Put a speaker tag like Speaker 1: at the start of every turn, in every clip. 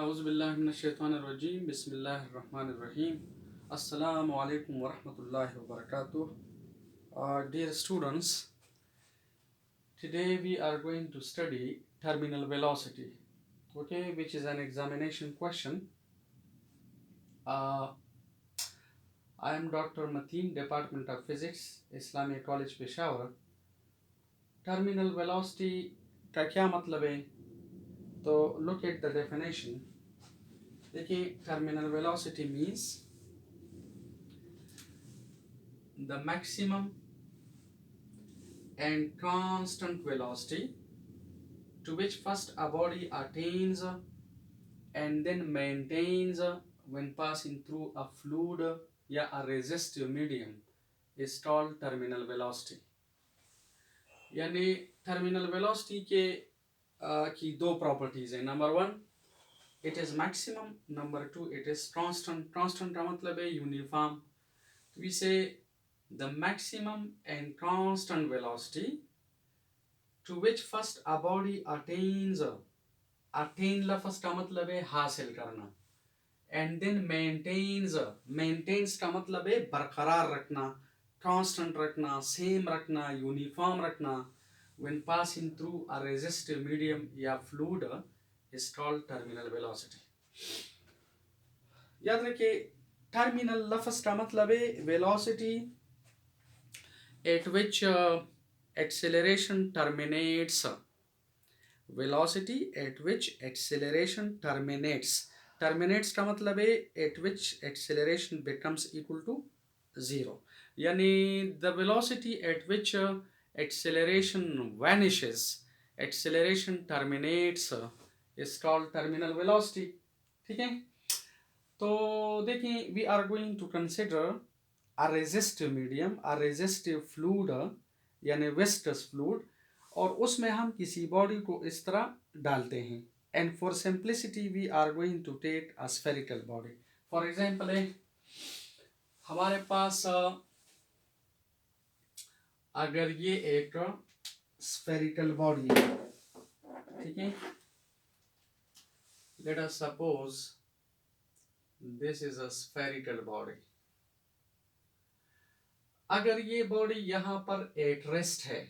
Speaker 1: Auzubillahiminash-shaytanir-rajim. Bismillahir-rahmanir-rahim. Assalamu alaikum wa rahmatullahi wa barakatuh. Dear students, today we are going to study terminal velocity, okay, which is an examination question. I am Dr. Mateen, Department of Physics, Islamia College, Peshawar. Terminal velocity का क्या मतलब है? तो look at the definition. देखिए, terminal velocity means the maximum and constant velocity to which first a body attains and then maintains when passing through a fluid या a resistive medium is called terminal velocity. यानी terminal velocity के की दो properties हैं. Number one, it is maximum. Number two, it is constant. Constant का मतलब है uniform. We say the maximum and constant velocity to which first a body attains. Attain La first का मतलब है हासिल करना, and then maintains. Maintains का मतलब है बरकरार रखना, constant रखना, same रखना, uniform रखना. When passing through a resistive medium या fluid is called terminal velocity. याद रखिए, terminal लफ्ज़ का मतलब है velocity at which acceleration terminates. Velocity at which acceleration terminates. Terminates का मतलब है at which acceleration becomes equal to 0. यानी the velocity at which acceleration vanishes, acceleration terminates is called terminal velocity. ठीक है? तो देखिए, we are going to consider a resistive medium, a resistive fluid यानी viscous fluid, और उसमें हम किसी बॉडी को इस तरह डालते हैं. And for simplicity we are going to take a spherical body. For example, हमारे पास अगर ये एक spherical body है, ठीक है, let us suppose this is a spherical body. अगर ये बॉडी यहाँ पर at rest है,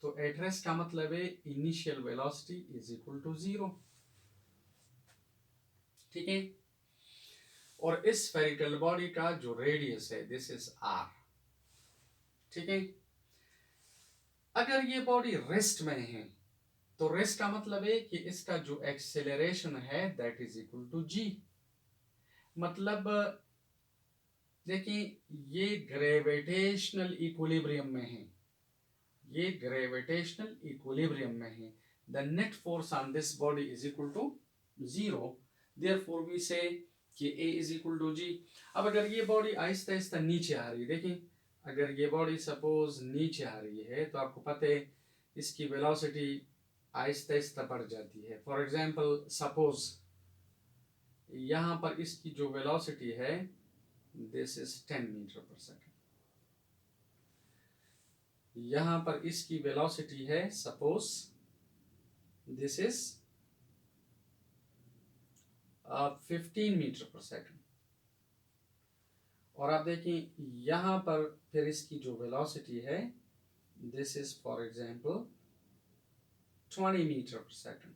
Speaker 1: तो at rest का मतलब है initial velocity is equal to 0. ठीक है, और इस spherical body का जो रेडियस है this is r. ठीक है, अगर ये बॉडी रेस्ट में है तो रेस्ट का मतलब है कि इसका जो एक्सेलरेशन है that is equal to g. मतलब देखिए, ये ग्रेविटेशनल इक्विलिब्रियम में है, ये ग्रेविटेशनल इक्विलिब्रियम में है. The net force on this body is equal to 0. Therefore we say कि a is equal to g. अब अगर ये बॉडी आहिस्ता आहिस्ता नीचे आ रही है, देखिए अगर ये बॉडी सपोज नीचे आ रही है तो आपको पता है इसकी वेलोसिटी आहिस्ता आहिस्ता बढ़ जाती है. फॉर एग्जांपल सपोज यहाँ पर इसकी जो वेलोसिटी है दिस इज 10 मीटर पर सेकंड. यहाँ पर इसकी वेलोसिटी है सपोज दिस इज 15 मीटर पर सेकंड. और आप देखें यहाँ पर फिर इसकी जो वेलोसिटी है this is for example 20 metre पर सेकंड.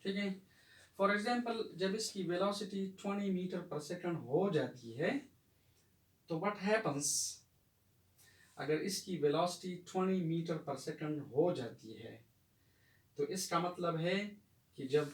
Speaker 1: ठीक है, फॉर एग्जांपल जब इसकी वेलोसिटी 20 मीटर पर सेकंड हो जाती है तो व्हाट हैपन्स, अगर इसकी वेलोसिटी 20 मीटर पर सेकंड हो जाती है तो इसका मतलब है कि जब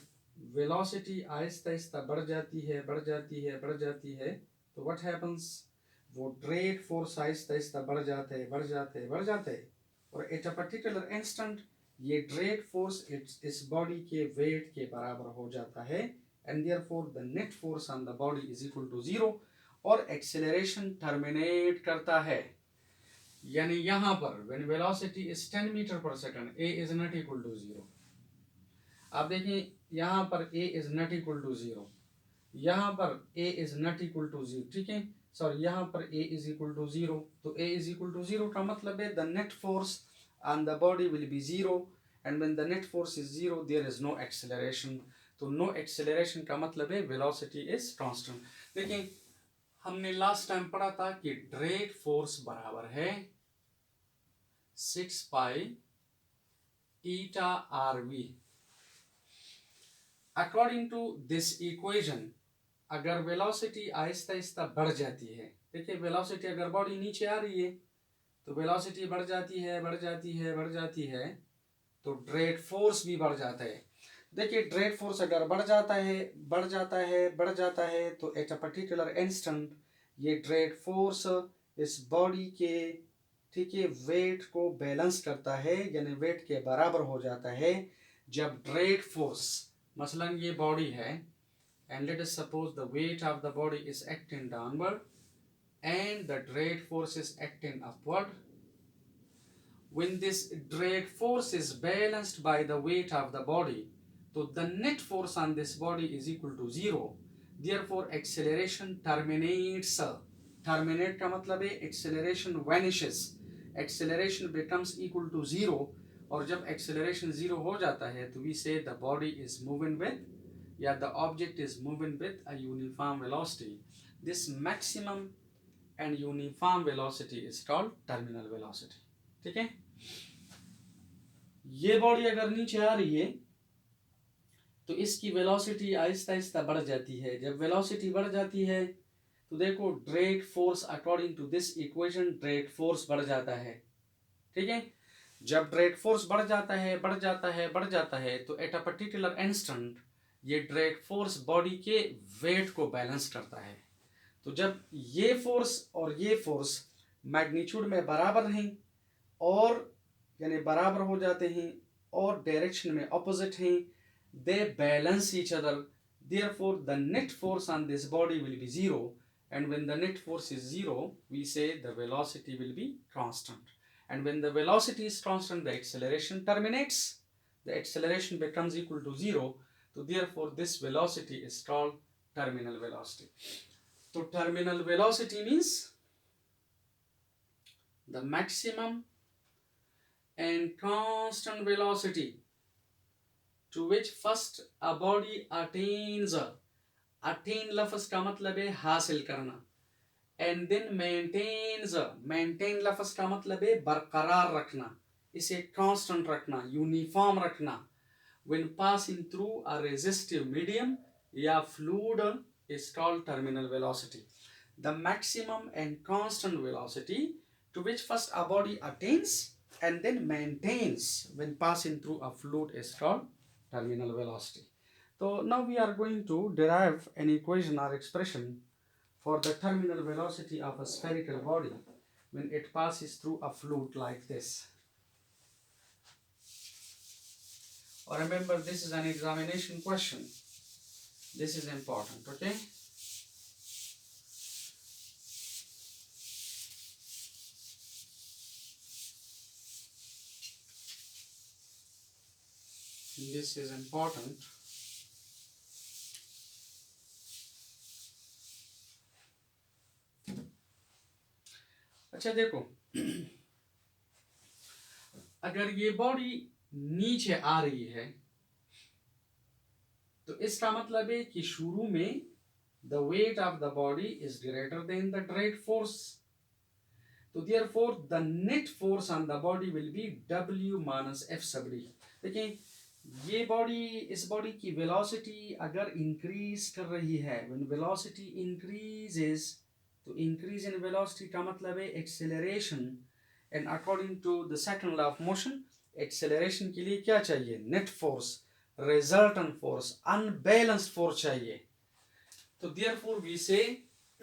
Speaker 1: वेलोसिटी आहिस्ता आहिस्ता बढ़ जाती है बढ़ जाती है बढ़ जाती है तो व्हाट हैपन्स, वो ड्रेग फोर्स आहिस्ता आहिस्ता बढ़ जाते हैं बढ़ जाते हैं बढ़ जाते हैं, और एट अ पर्टिकुलर इंस्टेंट ये ड्रेग फोर्स इस बॉडी के वेट के बराबर हो जाता है. And therefore the net force on the body is equal to 0 और एक्सेलरेशन टर्मिनेट करता है. यानी यहाँ पर व्हेन वेलोसिटी इज 10 मीटर पर second a is not equal to 0. आप देखें यहाँ पर a is not equal to 0, यहाँ पर a is not equal to 0. ठीक है, सॉरी यहाँ पर a इज इक्वल टू 0. तो a इज इक्वल टू 0 का मतलब है the net force on the body will be 0, and when the net force is 0 there is no acceleration. तो no acceleration का मतलब है वेलोसिटी इज कांस्टेंट। देखिए हमने लास्ट टाइम पढ़ा था कि ड्रेग फोर्स बराबर है 6 pi eta r v. According to this equation अगर वेलोसिटी आहिस्ता आहिस्ता बढ़ जाती है, देखिए वेलोसिटी अगर बॉडी नीचे आ रही है तो वेलोसिटी बढ़ जाती है बढ़ जाती है बढ़ जाती है, तो ड्रेग फोर्स भी बढ़ जाता है। देखिए ड्रेग फोर्स अगर बढ़ जाता है बढ़ जाता है बढ़ जाता है तो एट अ पर्टिकुलर इंस्टेंट ये ड्रेग फोर्स इस बॉडी के ठीक है वेट को बैलेंस करता है, यानी वेट के बराबर हो जाता है। जब ड्रेग फोर्स मसलन ये बॉडी है and let us suppose the weight of the body is acting downward and the drag force is acting upward. When this drag force is balanced by the weight of the body, so the net force on this body is equal to 0. Therefore acceleration terminates. Terminate का मतलब है acceleration vanishes. Acceleration becomes equal to 0 और जब acceleration 0 हो जाता है तो we say the body is moving with the object is moving with a uniform velocity. This maximum and uniform velocity is called terminal velocity. ठीक है, ये body अगर नीचे आ रही है तो इसकी वेलोसिटी आहिस्ता आहिस्ता बढ़ जाती है। जब वेलोसिटी बढ़ जाती है तो देखो drag force according to this equation drag force बढ़ जाता है। ठीक है, जब ड्रैग फोर्स बढ़ जाता है बढ़ जाता है बढ़ जाता है तो एट अ पर्टिकुलर इंस्टेंट ये ड्रैग फोर्स बॉडी के वेट को बैलेंस करता है। तो जब ये फोर्स और ये फोर्स मैग्नीट्यूड में बराबर हैं और यानी बराबर हो जाते हैं और डायरेक्शन में ऑपोजिट हैं, they balance each other, therefore the net force on this body will be zero and when the net force is zero we say the velocity will be constant, and when the velocity is constant the acceleration terminates, the acceleration becomes equal to zero, so therefore this velocity is called terminal velocity. So terminal velocity means the maximum and constant velocity to which first a body attains. attain लफ्ज का मतलब है हासिल करना, and then maintains, maintain लफ्ज का मतलब है बरकरार रखना, इसे constant रखना, यूनिफॉर्म रखना, when passing through a resistive medium या fluid is called terminal velocity. The maximum and constant velocity to which first a body attains and then maintains when passing through a fluid is called terminal velocity. So now we are going to derive an equation or expression for the terminal velocity of a spherical body when it passes through a fluid like this. Or remember, this is an examination question. This is important, okay? This is important. अच्छा देखो, अगर ये body नीचे आ रही है तो इसका मतलब है कि शुरू में the weight of the body is greater than the drag force. तो therefore the net force on the body will be W minus F sub d. देखिए ये बॉडी, इस बॉडी की वेलोसिटी अगर इंक्रीज कर रही है, when velocity increases, तो इंक्रीज इन वेलोसिटी का मतलब है acceleration, and according to the second law of motion acceleration के लिए क्या चाहिए? Net force, resultant force, unbalanced force चाहिए। तो therefore we say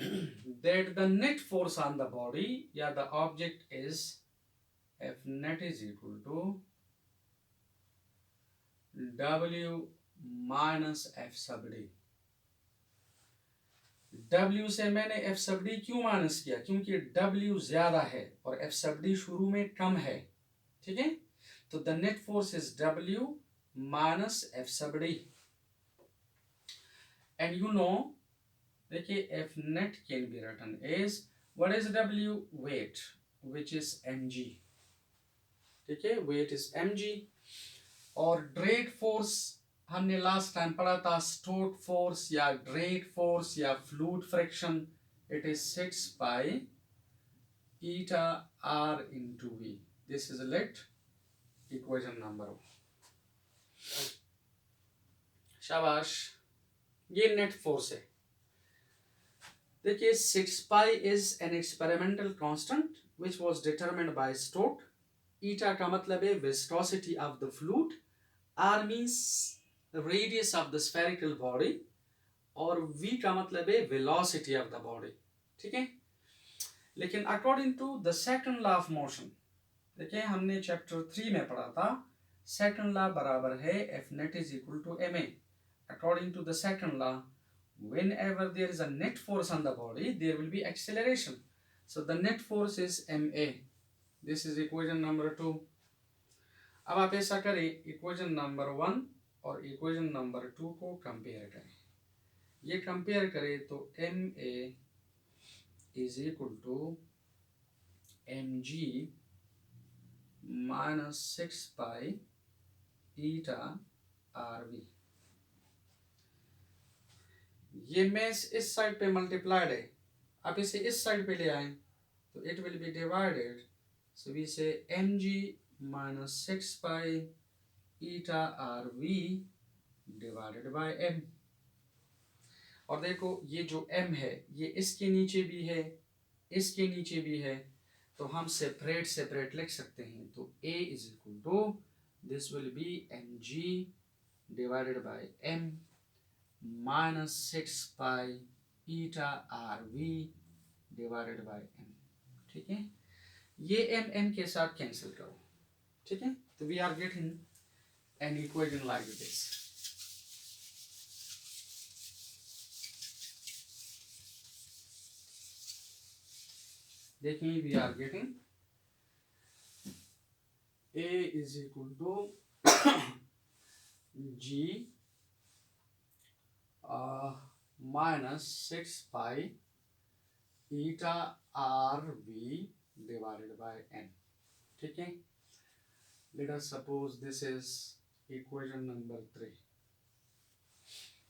Speaker 1: that the net force on the body या the object is F net is equal to W minus F sub d. W से मैंने F sub d क्यों minus किया? क्योंकि W ज्यादा है और F sub d शुरू में कम है। ठीक है, तो the net force is W minus F sub d. And you know, देखिए F net can be written as what is W? Weight, which is mg. ठीक है, weight is mg और ड्रैग फोर्स हमने लास्ट टाइम पढ़ा था stock force या drag force या fluid friction, it is 6 pi eta r into v. This is let equation number 1. शाबाश, ये नेट फोर्स है. देखिए 6 pi is an experimental constant which was determined by Stoke. Eta का मतलब है viscosity of the fluid, r means radius of the spherical body और v का मतलब है वेलोसिटी ऑफ द बॉडी. ठीक है, लेकिन according to the second law of motion, देखिए हमने चैप्टर 3 में पढ़ा था सेकंड लॉ बराबर है F net is equal to ma. According to the second law, whenever there is a net force on the body, there will be acceleration. So the net force is ma. This is equation number 2. अब आप ऐसा करें, equation number 1 और equation number 2 को compare करें. ये compare करें तो ma is equal to mg minus 6 pi eta rv. ये मेस इस साइड पे मल्टीप्लाइड है, आप इसे इस साइड पे ले आए तो it will be divided. So we say mg minus 6 pi eta rv divided by m. और देखो ये जो m है ये इसके नीचे भी है, इसके नीचे भी है, तो हम सेपरेट लिख सकते हैं. तो a is equal to this will be mg divided by m minus 6 pi eta rv divided by m. ठीक है, ये m के साथ कैंसिल करो. ठीक है, तो we are getting an equation like this. देखिए we are getting a is equal to g minus 6 pi eta rv divided by n. ठीक है, let us suppose this is equation number 3.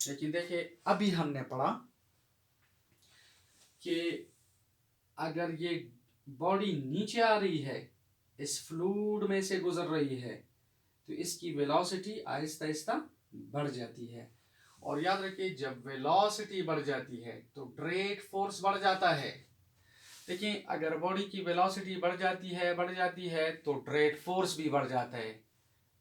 Speaker 1: लेकिन देखिए अभी हमने पढ़ा कि अगर ये बॉडी नीचे आ रही है, इस फ्लूइड में से गुजर रही है, तो इसकी वेलोसिटी आहिस्ता आहिस्ता बढ़ जाती है. और याद रखिए जब वेलोसिटी बढ़ जाती है तो ड्रैग फोर्स बढ़ जाता है. देखिए अगर बॉडी की वेलोसिटी बढ़ जाती है तो ड्रैग फोर्स भी बढ़ जाता है.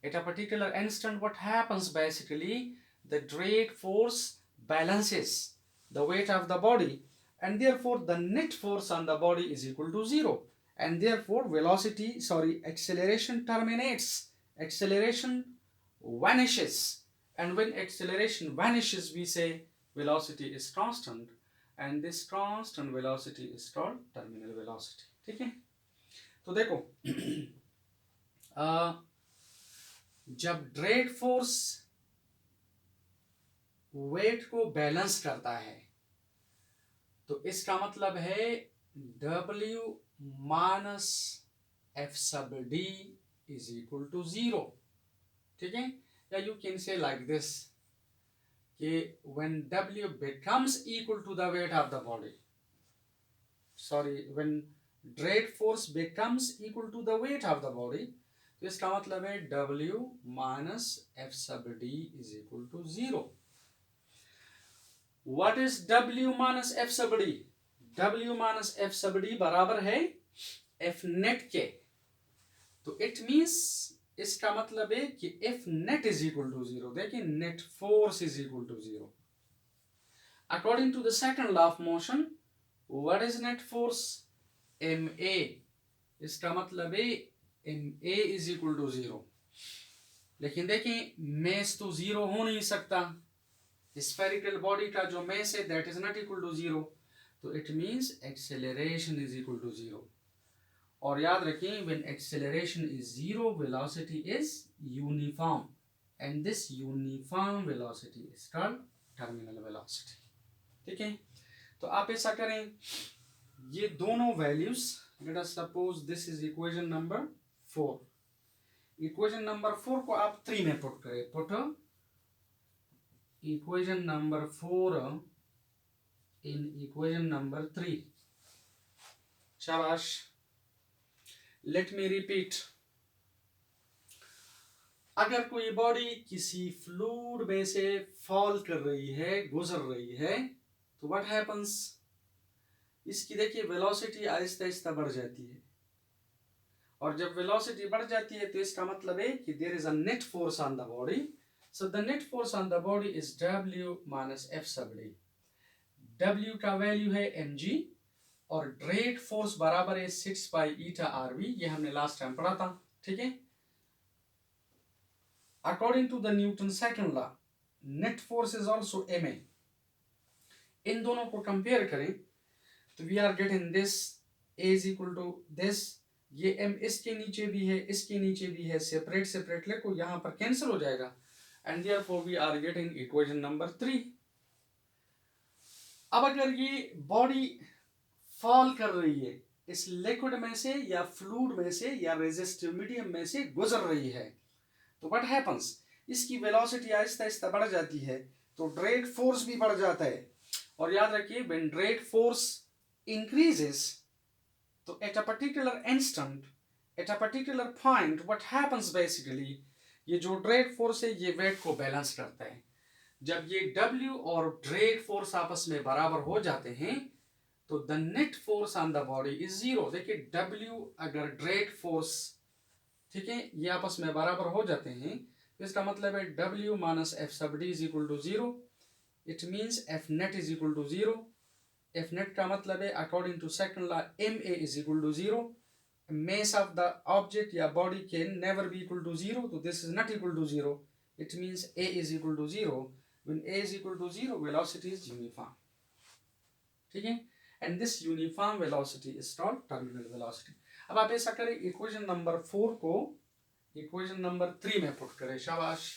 Speaker 1: Eight a particular instant what happens, basically the drag force balances the weight of the body, and therefore the net force on the body is equal to 0, and therefore acceleration terminates, acceleration vanishes, and when acceleration vanishes we say velocity is constant, and this constant velocity is called terminal velocity. ठीक है, तो देखो जब drag force weight को balance करता है तो इसका मतलब है W minus F sub D is equal to 0. ठीक है, या you can say like this कि when W becomes equal to the weight of the body, when drag force becomes equal to the weight of the body, तो इसका मतलब है W minus F sub D is equal to 0. What is W minus F sub D? W minus F sub D बराबर है F net के. तो it means इसका मतलब है कि F net is equal to 0. देखिए net force is equal to 0. According to the second law of motion, what is net force? ma. इसका मतलब है ma is equal to 0. लेकिन देखिए mass तो 0 हो नहीं सकता. स्फेरिकल बॉडी का जो mass है that is not equal to 0, तो it means acceleration is equal to 0. और याद रखें when acceleration is 0, velocity is uniform, and this uniform velocity is called terminal velocity. ठीक है, तो आप ऐसा करें, ये दोनों values, let us suppose this is equation number 4. equation number 4 को आप 3 में पुट करें. Put equation number 4 in equation number 3. शाबाश. Let me repeat. अगर कोई बॉडी किसी फ्लूइड में से फॉल कर रही है, गुजर रही है, तो व्हाट हैपन्स, इसकी देखिए वेलोसिटी आहिस्ता आहिस्ता बढ़ जाती है, और जब वेलोसिटी बढ़ जाती है तो इसका मतलब है कि there is a net force on the body. So the net force on the body is W minus F sub D. W का वैल्यू है mg और ड्रेट फोर्स बराबर है 6 पाई ईटा RV. ये हमने लास्ट टाइम पढ़ा था. ठीक है. According to the Newton's second law, net force is also ma. इन दोनों को कंपेयर करें तो we are getting this A is equal to this. ये m इसके नीचे भी है, इसके नीचे भी है, सेपरेट सेपरेट लिखो, यहाँ पर कैंसिल हो जाएगा, and therefore we are getting equation number 3. अब अगर ये बॉडी फॉल कर रही है, इस लिक्विड में से या फ्लूइड में से या रेजिस्टिव मीडियम में से गुजर रही है, तो व्हाट हैपन्स, इसकी वेलोसिटी आहिस्ता आहिस्ता बढ़ जाती है, तो ड्रेट फोर्स भी बढ़ जाता है. और याद रखिए व्हेन ड्रेट फोर्स इंक्रीजेस, तो eight a particular instant, eight a particular point, what happens basically, ये जो ड्रेट फोर्स है ये वेट को बैलेंस करता है. जब ये W और ड्रेट फोर्स आपस में बराबर हो जाते हैं तो the net force on the body is 0. देखिए W अगर ड्रेट फोर्स, ठीक है, ये आपस में बराबर हो जाते हैं तो इसका मतलब है W minus F sub D is equal to 0. It means F net is equal to 0. F net का मतलब है according to second law ma is equal to 0. mass of the object या body can never be equal to 0, so this is not equal to 0. It means a is equal to 0. When a is equal to 0, velocity is uniform. ठीक है, and this uniform velocity is called terminal velocity. अब आप ऐसा करें, equation number 4 को equation number 3 में put करें. शाबाश.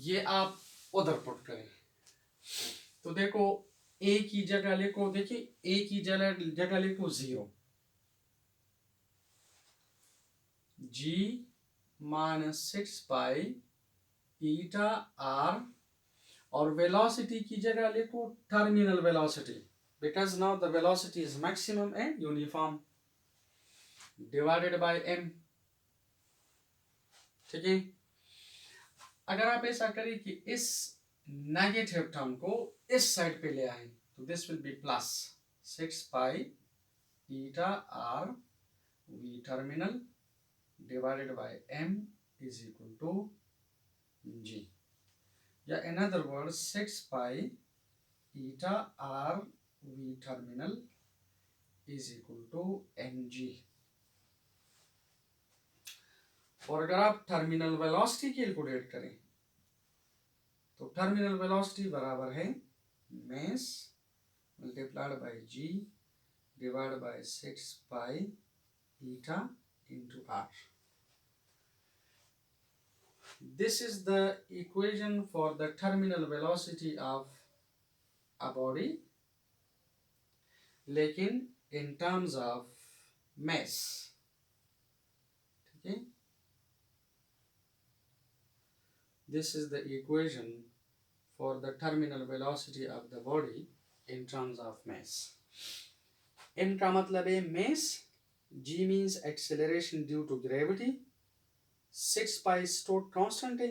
Speaker 1: ये आप उधर पुट करें तो देखो a की जगह लिखो, देखिए a की जगह लिखो 0, g minus 6 pi eta r, और वेलोसिटी की जगह लिखो terminal velocity, because now the velocity is maximum and uniform, divided by m. ठीक है. अगर आप ऐसा करें कि इस नेगेटिव टर्म को इस साइड पे ले आए तो this will be plus 6 pi eta r v terminal divided by m is equal to g, या in other word 6 pi eta r v terminal is equal to mg. और अगर आप टर्मिनल वेलोसिटी कैलकुलेट करें तो terminal velocity बराबर है mass multiplied by g divide by 6 pi eta into r. This is the equation for the terminal velocity of a body, लेकिन in terms of mass. ठीक है. This is the equation for the terminal velocity of the body in terms of mass. M का मतलब है mass, G means acceleration due to gravity, 6 pi stored constant है,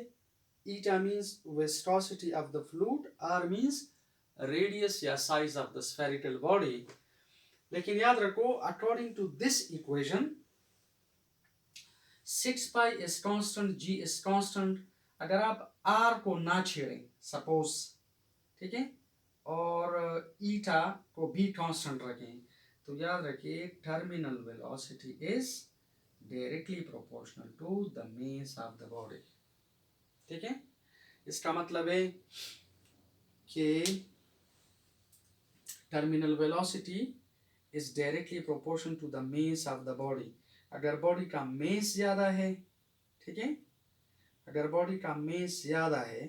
Speaker 1: eta means viscosity of the fluid, R means radius या size of the spherical body. लेकिन याद रखो according to this equation 6 pi is constant, G is constant. अगर आप R को ना छेड़ें suppose, ठीक है, और ईटा को भी कांस्टेंट रखें, तो याद रखिए terminal velocity is directly proportional to the mass of the body. ठीक है. इसका मतलब है कि terminal velocity is directly proportional to the mass of the body. अगर बॉडी का मास ज्यादा है, ठीक है, अगर बॉडी का मास ज्यादा है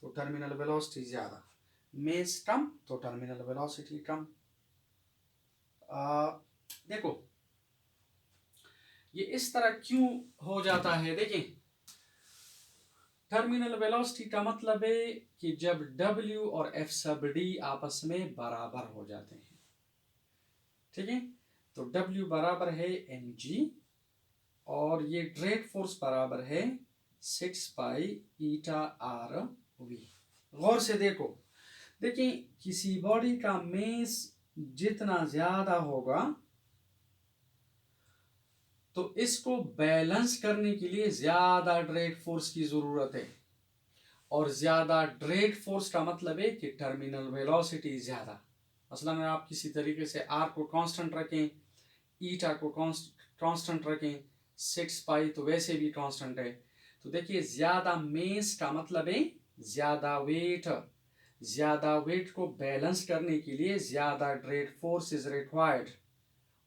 Speaker 1: तो टर्मिनल वेलोसिटी ज्यादा. मेस टर्म तो टर्मिनल वेलोसिटी टर्म। देखो ये इस तरह क्यों हो जाता है, देखिए टर्मिनल वेलोसिटी का मतलब है कि जब W और F सब D आपस में बराबर हो जाते हैं, ठीक है, तो W बराबर है mg और ये ड्रैग फोर्स बराबर है 6 पाई ईटा आर वी। गौर से देखो, देखिए किसी बॉडी का मेस जितना ज्यादा होगा तो इसको बैलेंस करने के लिए ज्यादा ड्रैग फोर्स की जरूरत है, और ज्यादा ड्रैग फोर्स का मतलब है कि टर्मिनल वेलोसिटी ज्यादा। मसलन आप किसी तरीके से आर को कांस्टेंट रखें, ईटा को कांस्टेंट रखें, 6 पाई तो वैसे भी कांस्टेंट है, तो देखिए ज्यादा मेस का मतलब है ज्यादा वेट। ज्यादा वेट को बैलेंस करने के लिए ज्यादा ड्रैग फोर्स इज रिक्वायर्ड,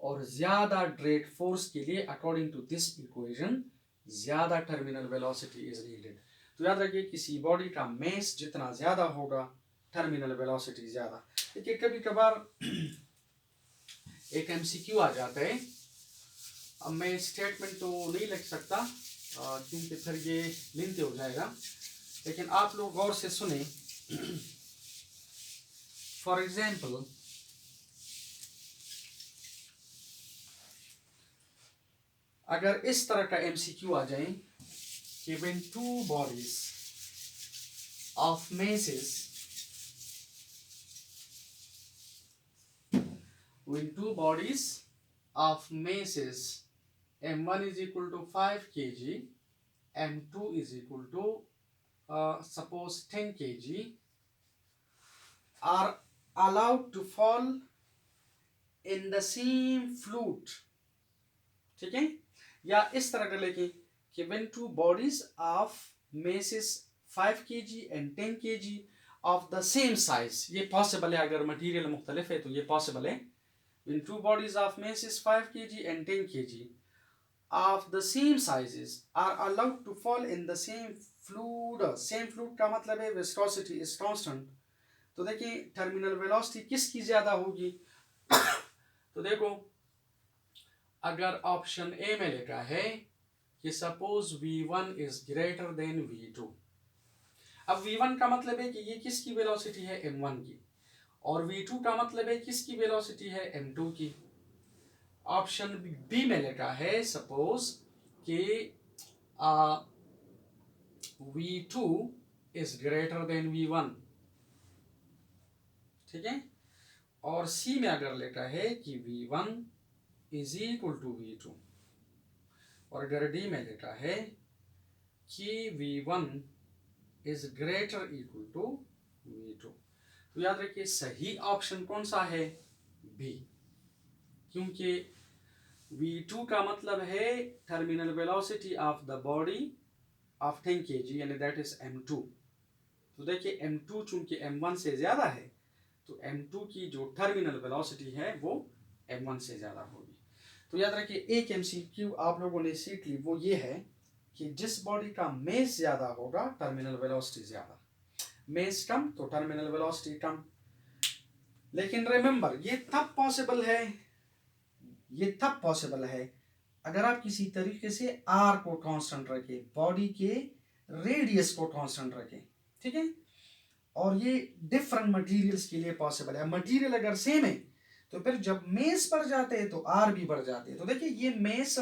Speaker 1: और ज्यादा ड्रैग फोर्स के लिए अकॉर्डिंग टू दिस इक्वेशन ज्यादा टर्मिनल वेलोसिटी इज नीडेड। तो याद रखिए किसी बॉडी का मेस जितना ज्यादा होगा टर्मिनल वेलोसिटी ज्यादा। देखिए कभी कभार एक एमसीक्यू आ जाता है, अब मैं स्टेटमेंट तो नहीं लिख सकता क्योंकि फिर ये लेंथी हो जाएगा, लेकिन आप लोग गौर से सुने। फॉर एग्जाम्पल अगर इस तरह का एमसीक्यू आ जाए कि when two bodies of masses m1 is equal to 5 kg, m2 is equal to suppose 10 kg are allowed to fall in the same fluid, ठीक है, या इस तरह का लेके कि when two bodies of masses 5 kg and 10 kg of the same size, ये possible है, अगर मटेरियल मुख्तलिफ है तो ये पॉसिबल है। when two bodies of masses 5 kg and 10 kg of the same sizes are allowed to fall in the same fluid, same fluid का मतलब है viscosity is constant, तो देखिए टर्मिनल वेलोसिटी किसकी ज्यादा होगी। तो देखो अगर ऑप्शन ए में लिखा है कि suppose V1 is greater than V2, अब V1 का मतलब है कि ये किसकी वेलोसिटी है m1 की, और V2 का मतलब है किसकी वेलोसिटी है m2 की। ऑप्शन बी में लिखा है सपोज कि V2 is greater than V1, ठीक है, और सी में अगर लिखा है कि V1 is equal to V2, और अगर डी में लिखा है कि V1 is greater equal to V2, तो याद रखिए सही ऑप्शन कौन सा है, बी, क्योंकि V2 का मतलब है terminal velocity of the body of 10 kg यानी दैट इज m2, तो देखिए m2 चूंकि m1 से ज्यादा है तो m2 की जो टर्मिनल वेलोसिटी है वो m1 से ज्यादा होगी। तो याद रखिए एक एमसीक्यू आप लोगों ने सीख ली, वो ये है कि जिस बॉडी का मेस ज्यादा होगा टर्मिनल वेलोसिटी ज्यादा, मेस कम तो टर्मिनल वेलोसिटी कम। लेकिन रिमेंबर ये तब पॉसिबल है अगर आप किसी तरीके से आर को कांस्टेंट रखें, बॉडी के रेडियस को कांस्टेंट रखें, ठीक है, और ये डिफरेंट मटेरियल्स के लिए पॉसिबल है। मटेरियल अगर सेम है तो फिर जब मेस बढ़ जाते हैं तो आर भी बढ़ जाते हैं। तो देखिए ये मेस,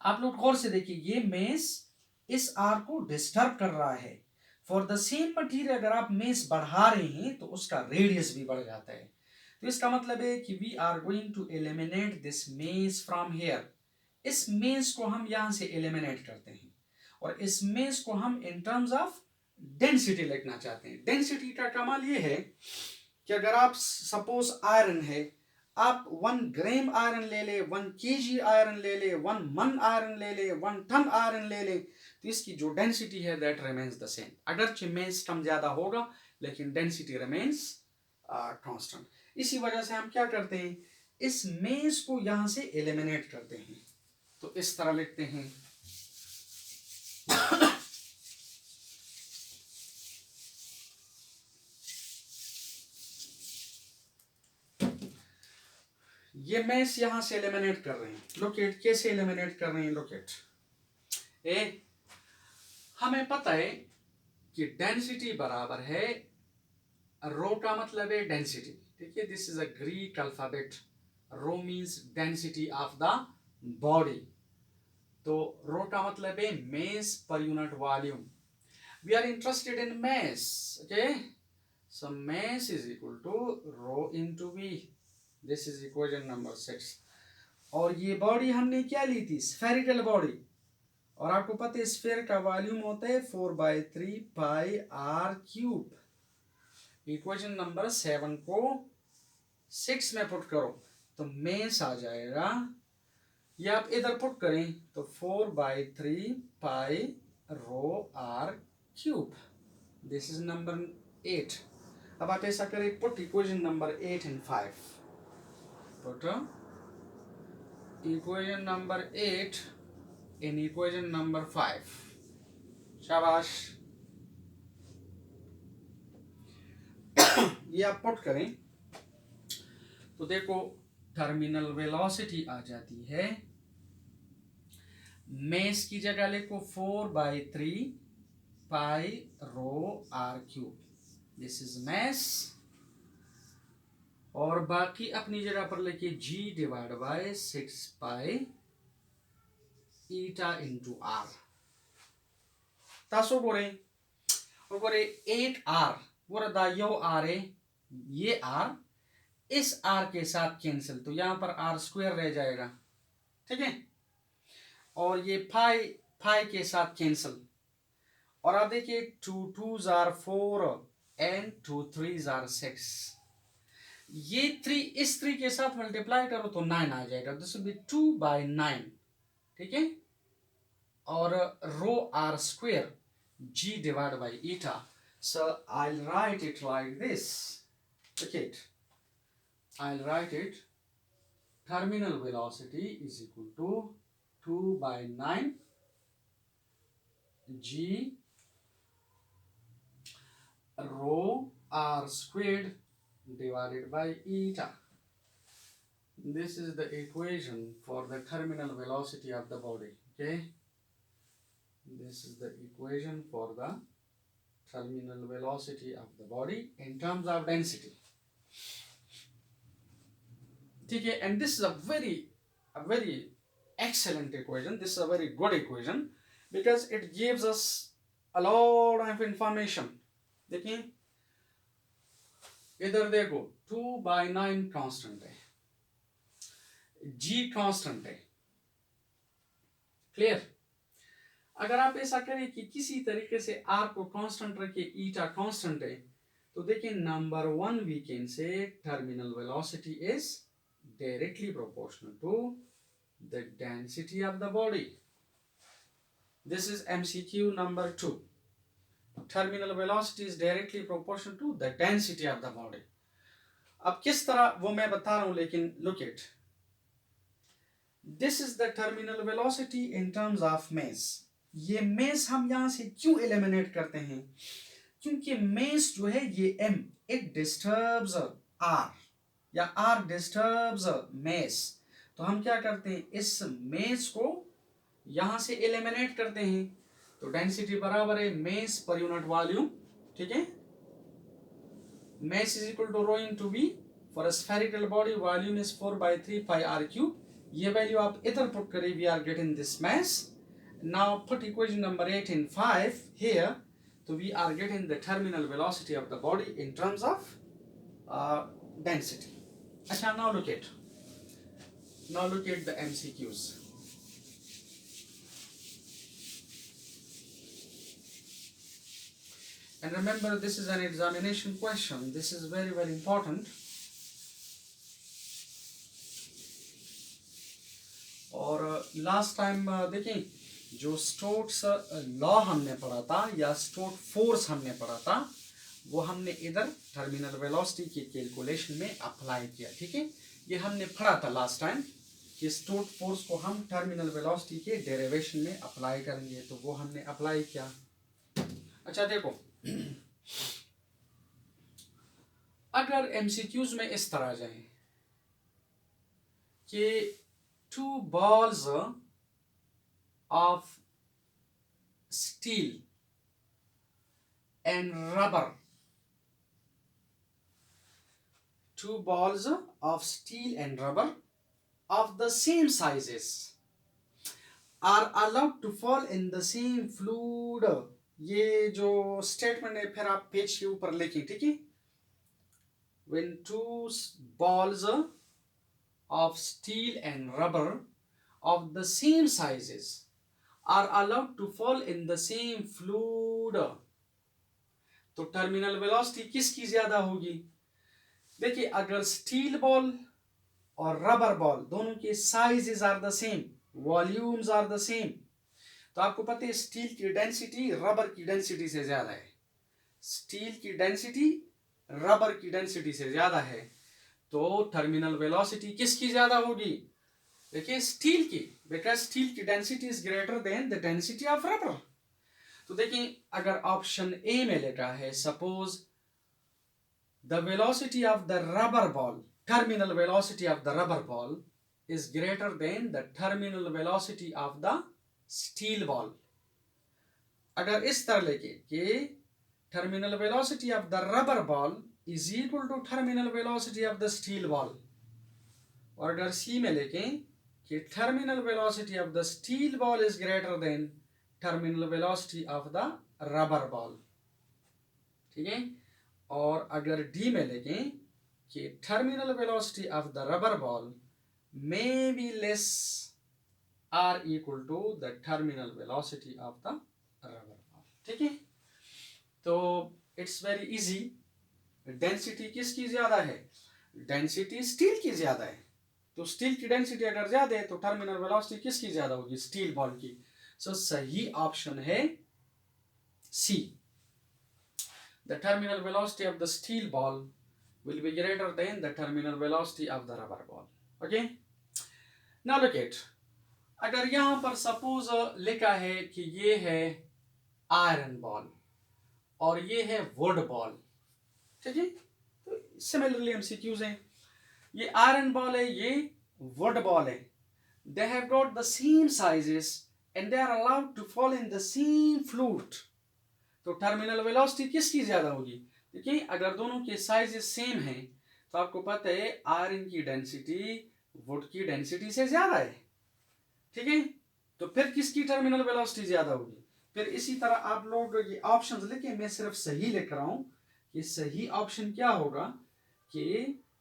Speaker 1: आप लोग गौर से देखिए, ये मेस इस आर को डिस्टर्ब कर रहा है। फॉर द सेम मटेरियल अगर आप मेस बढ़ा रहे हैं तो उसका रेडियस भी बढ़ जाता है। तो इसका मतलब है कि we are going to eliminate this mass from here. इस मेस को हम यहां से एलिमिनेट करते हैं, और इस मेस को हम इन टर्म्स ऑफ डेंसिटी लिखना चाहते हैं। डेंसिटी का कमाल ये है कि अगर आप सपोज आयरन है, आप 1 ग्राम आयरन ले ले, 1 kg आयरन ले ले, 1 मन आयरन ले ले, 1 टन आयरन ले ले, तो इसकी जो डेंसिटी है दैट रिमेन्स द सेम। अगरचे मेस कम ज्यादा होगा लेकिन डेंसिटी रिमेन्स कांस्टेंट। इसी वजह से हम क्या करते हैं, इस मेस को यहां से एलिमिनेट करते हैं। तो इस तरह लिखते हैं ये मैस यहां से एलिमिनेट कर रहे हैं। लोकेट कैसे एलिमिनेट कर रहे हैं? लोकेट ए, हमें पता है कि डेंसिटी बराबर है, रो का मतलब है डेंसिटी, ठीक है। This is a Greek alphabet. Rho means density of the body, तो रो का मतलब है mass per unit volume. We are interested in mass, okay? So mass is equal to rho into V. This is equation number 6. और ये body हमने क्या ली थी? Spherical body. और आपको पता है स्फेयर का वॉल्यूम होता है 4/3 पाई आर क्यूब। इक्वेशन नंबर 7 को 6 में पुट करो तो mass आ जाएगा, ये आप इधर पुट करें तो 4/3 pi rho r cube. This is number 8। अब आप ऐसा करें, put equation number 8 and 5, put equation number 8 in equation number 5। शाबाश। ये आप पुट करें तो देखो टर्मिनल वेलोसिटी आ जाती है, मेस की जगह लिखो 4/3 pi rho r cube. This is mass, और बाकी अपनी जगह पर लेके g divide by 6 pi eta into r. तासो गोरे 8r वो दा यो r है, ये r इस r के साथ कैंसिल, तो यहां पर r स्क्वायर रह जाएगा, ठीक है। और ये फाई के साथ कैंसिल, और आप देखिए 2 2s are 4 and 2 3s are 6। ये 3 इस 3 के साथ मल्टीप्लाई करो तो 9 आ जाएगा। दिस विल बी 2/9, ठीक है। और rho r square g divide by eta. So I'll write it like this. Okay, I'll write it. Terminal velocity is equal to 2/9 g rho r squared divided by eta. This is the equation for the terminal velocity of the body, okay. This is the equation for the terminal velocity of the body in terms of density, okay. And this is a very excellent equation. This is a very good equation because it gives us a lot of information. देखिए इधर देखो 2/9 constant है, g constant है, clear. अगर आप ऐसा करें कि किसी तरीके से r को कांस्टेंट रखिए, ईटा कांस्टेंट है, तो देखिए number 1 we can say terminal velocity is directly proportional to the density of the body. This is MCQ number 2। Terminal velocity is directly proportional to the density of the body. अब किस तरह वो मैं बता रहा हूं, लेकिन look it, this is the terminal velocity in terms of mass. ये मेस हम यहां से क्यों एलिमिनेट करते हैं? क्योंकि मेस जो है ये m इट डिस्टर्ब्स r या r डिस्टर्ब्स मेस, तो हम क्या करते हैं, इस मेस को यहां से एलिमिनेट करते हैं। तो डेंसिटी बराबर है मेस पर यूनिट वॉल्यूम, ठीक है। Mass is equal to rho into v। For a spherical body volume is 4/3 pi r cube. ये वैल्यू आप इधर पुट करें, we are getting this mass. Now put equation number 8 and 5 here, so we are getting the terminal velocity of the body in terms of density. अच्छा, now look at the MCQs. And remember, this is an examination question. This is very important. और last time देखें, जो Stokes law हमने पढ़ा था या stock force हमने पढ़ा था, वो हमने इधर टर्मिनल वेलोसिटी के कैलकुलेशन में अप्लाई किया, ठीक है। ये हमने पढ़ा था लास्ट टाइम कि स्टोक फोर्स को हम टर्मिनल वेलोसिटी के डेरिवेशन में अप्लाई करेंगे, तो वो हमने अप्लाई किया। अच्छा देखो, अगर MCQs में इस तरह जाए कि two balls of steel and rubber, two balls of steel and rubber of the same sizes are allowed to fall in the same fluid. ये जो स्टेटमेंट है फिर आप पेज के ऊपर लिखिए, ठीक है। When two balls of steel and rubber of the same sizes are allowed to fall in the same fluid, तो टर्मिनल वेलोसिटी किसकी ज्यादा होगी? देखिए, अगर स्टील बॉल और रबर बॉल दोनों के sizes are the same, volumes are the same, तो आपको पता है स्टील की डेंसिटी रबर की डेंसिटी से ज्यादा है। स्टील की डेंसिटी रबर की डेंसिटी से ज्यादा है, तो टर्मिनल वेलोसिटी किसकी ज्यादा होगी? देखिए, स्टील की, बिकॉज स्टील की density is greater than the density of rubber. तो देखिए, अगर ऑप्शन ए में लिखा है suppose the velocity of the rubber ball, terminal velocity of the rubber ball is greater than the terminal velocity of the steel ball. अगर इस तरह लेके कि terminal velocity of the rubber ball is equal to terminal velocity of the steel ball, और अगर सी में लेके कि terminal velocity of the steel ball is greater than terminal velocity of the rubber ball, ठीक है। और अगर डी में लेके कि terminal velocity of the rubber ball may be less or equal to the terminal velocity of the rubber ball, ठीक है। तो इट्स वेरी इजी। डेंसिटी किसकी ज्यादा है? डेंसिटी स्टील की ज्यादा है, तो स्टील की डेंसिटी अगर ज्यादा है तो टर्मिनल वेलोसिटी किसकी ज्यादा होगी? स्टील बॉल की। सो सही ऑप्शन है C, the terminal velocity of the steel ball will be greater than the terminal velocity of the rubber ball. Okay? Now look at, अगर यहाँ पर सपोज लिखा है कि ये है आयरन बॉल और ये है वुड बॉल, ठीक है। तो सिमिलरली एमसीक्यूज हैं, ये आयरन बॉल है, ये वुड बॉल है, they have got the same sizes and they are allowed to fall in the same fluid, तो टर्मिनल वेलोसिटी किसकी ज्यादा होगी? देखिए, अगर दोनों के साइजेस सेम हैं तो आपको पता है आयरन की डेंसिटी वुड की डेंसिटी से ज्यादा है, ठीक है। तो फिर किसकी टर्मिनल वेलोसिटी ज्यादा होगी? फिर इसी तरह आप लोग ये ऑप्शंस लिखे, मैं सिर्फ सही लिख रहा हूं कि सही ऑप्शन क्या होगा कि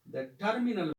Speaker 1: द टर्मिनल